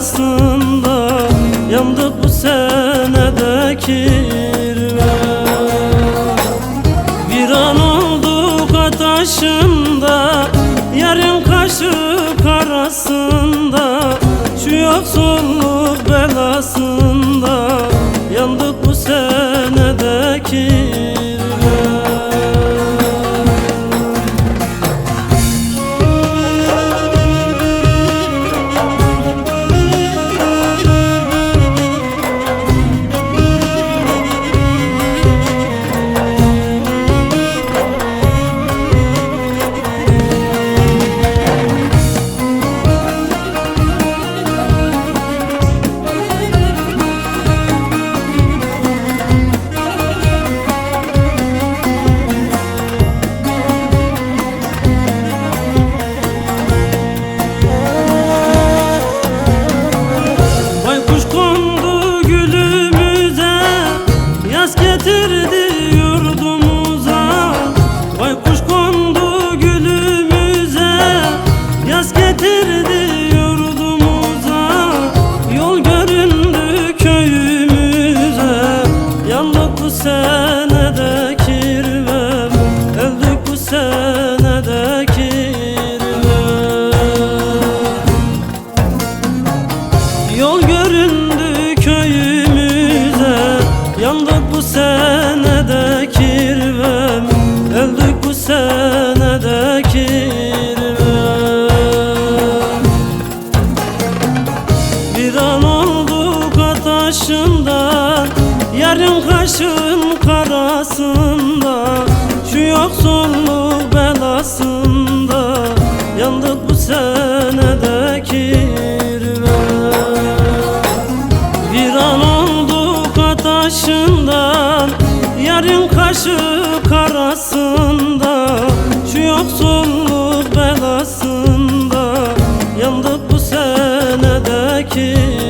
belasında, yandık bu senede kirve. Bir an olduk ataşında, yarın kaşık arasında, şu yoksulluk belasında, yandık bu senede kirve. Getirdi yurdumuza, baykuş kondu gülümüze, yaz getirdi yurdumuza, yol göründü köyümüze, yandık bu senede kirve, öldük bu senede kirve. Yol göründü köyümüze, yandık bu senede kirvem, öldük bu senede kirvem. Bir an olduk ataşında, yarın kaşın karasında, şu yoksulluk belasında, yandık bu senede kirvem. Bir an olduk ataşından, yarın kaşık arasında, şu yoksulluk belasında, yandık bu senede kirvem.